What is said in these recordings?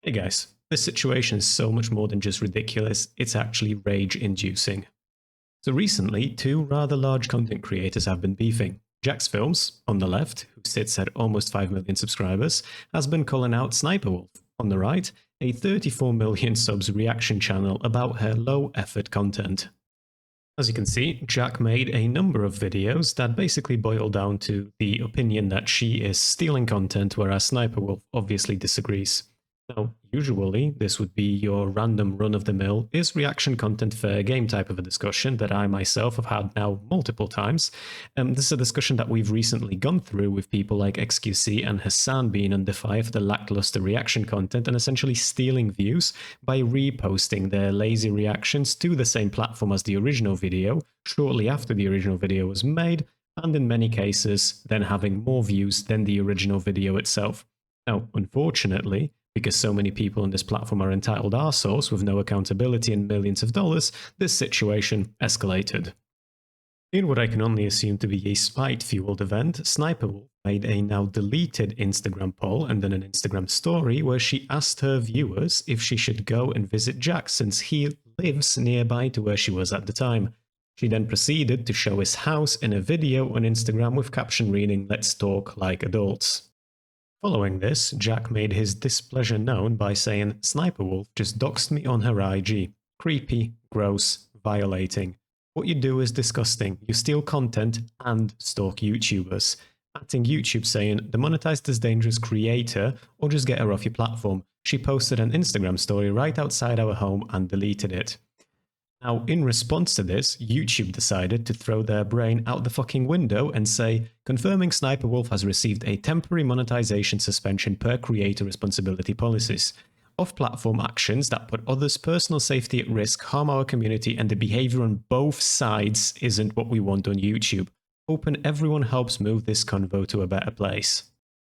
Hey guys, this situation is so much more than just ridiculous, it's actually rage-inducing. So recently, two rather large content creators have been beefing. Jacksfilms, on the left, who sits at almost 5 million subscribers, has been calling out Sssniperwolf, on the right, a 34 million subs reaction channel about her low-effort content. As you can see, Jack made a number of videos that basically boil down to the opinion that she is stealing content, whereas Sssniperwolf obviously disagrees. Now, usually this would be your random run-of-the-mill is reaction content fair game type of a discussion that I myself have had now multiple times. This is a discussion that we've recently gone through with people like XQC and Hassan being under fire for the lackluster reaction content and essentially stealing views by reposting their lazy reactions to the same platform as the original video shortly after the original video was made, and in many cases then having more views than the original video itself. Now, unfortunately, because so many people on this platform are entitled arseholes with no accountability and millions of dollars, this situation escalated. In what I can only assume to be a spite-fueled event, Sssniperwolf made a now deleted Instagram poll and then an Instagram story where she asked her viewers if she should go and visit Jack since he lives nearby to where she was at the time. She then proceeded to show his house in a video on Instagram with caption reading, "Let's talk like adults." Following this, Jack made his displeasure known by saying, "Sssniperwolf just doxed me on her IG. Creepy, gross, violating. What you do is disgusting. You steal content and stalk YouTubers." Acting YouTube saying, "Demonetize this dangerous creator or just get her off your platform." She posted an Instagram story right outside our home and deleted it. Now, in response to this, YouTube decided to throw their brain out the fucking window and say, confirming Sssniperwolf has received a temporary monetization suspension per creator responsibility policies. Off-platform actions that put others' personal safety at risk, harm our community, and the behavior on both sides isn't what we want on YouTube. Hope everyone helps move this convo to a better place.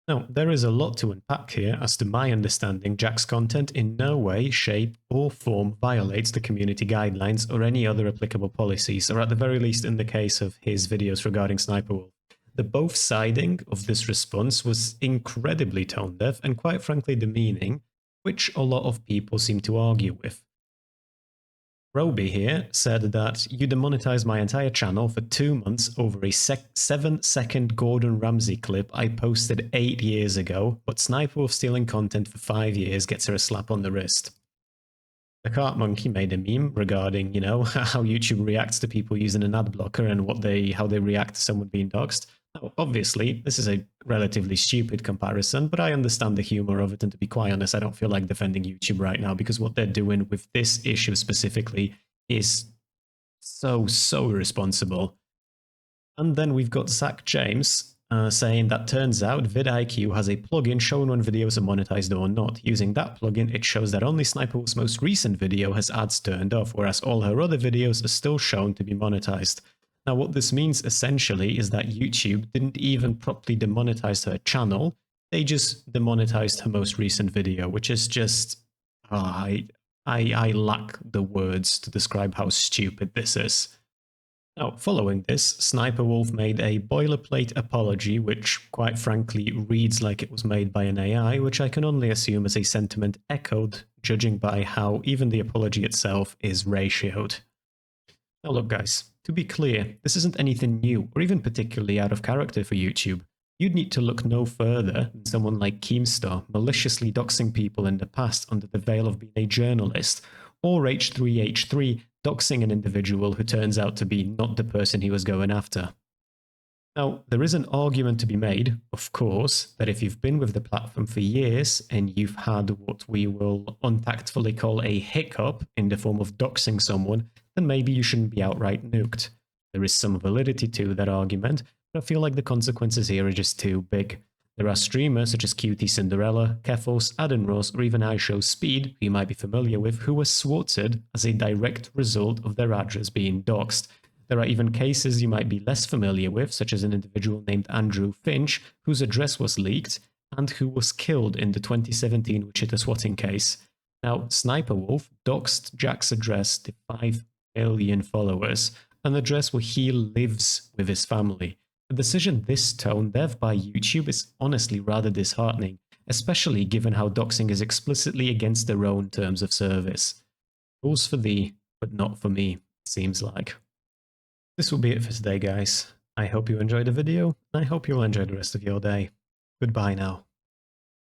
Now, there is a lot to unpack here. As to my understanding, Jack's content in no way, shape, or form violates the community guidelines or any other applicable policies, or at the very least in the case of his videos regarding Sssniperwolf. The both-siding of this response was incredibly tone-deaf and quite frankly demeaning, which a lot of people seem to argue with. Roby here said that you demonetized my entire channel for 2 months over a 7-second Gordon Ramsay clip I posted 8 years ago, but Sssniperwolf stealing content for 5 years gets her a slap on the wrist. The Cart Monkey made a meme regarding, how YouTube reacts to people using an ad blocker and how they react to someone being doxxed. Now, obviously, this is a relatively stupid comparison, but I understand the humor of it, and to be quite honest, I don't feel like defending YouTube right now because what they're doing with this issue specifically is so irresponsible. And then we've got Zach James saying that turns out vidIQ has a plugin showing when videos are monetized or not. Using that plugin, it shows that only Sssniperwolf's most recent video has ads turned off, whereas all her other videos are still shown to be monetized. Now, what this means essentially is that YouTube didn't even properly demonetize her channel. They just demonetized her most recent video, which is just... I lack the words to describe how stupid this is. Now, following this, Sssniperwolf made a boilerplate apology, which quite frankly reads like it was made by an AI, which I can only assume is a sentiment echoed, judging by how even the apology itself is ratioed. Now look guys, to be clear, this isn't anything new or even particularly out of character for YouTube. You'd need to look no further than someone like Keemstar maliciously doxing people in the past under the veil of being a journalist, or H3H3 doxing an individual who turns out to be not the person he was going after. Now, there is an argument to be made, of course, that if you've been with the platform for years and you've had what we will untactfully call a hiccup in the form of doxing someone, then maybe you shouldn't be outright nuked. There is some validity to that argument, but I feel like the consequences here are just too big. There are streamers such as Cutie Cinderella, Keffels, Adenros, or even iShowSpeed, who you might be familiar with, who were swatted as a direct result of their address being doxed. There are even cases you might be less familiar with, such as an individual named Andrew Finch, whose address was leaked, and who was killed in the 2017 Wichita swatting case. Now, Sssniperwolf doxed Jack's address to 5 million followers, an address where he lives with his family. A decision this tone deaf by YouTube is honestly rather disheartening, especially given how doxing is explicitly against their own terms of service. Rules for thee, but not for me, it seems like. This will be it for today, guys. I hope you enjoyed the video, and I hope you'll enjoy the rest of your day. Goodbye now.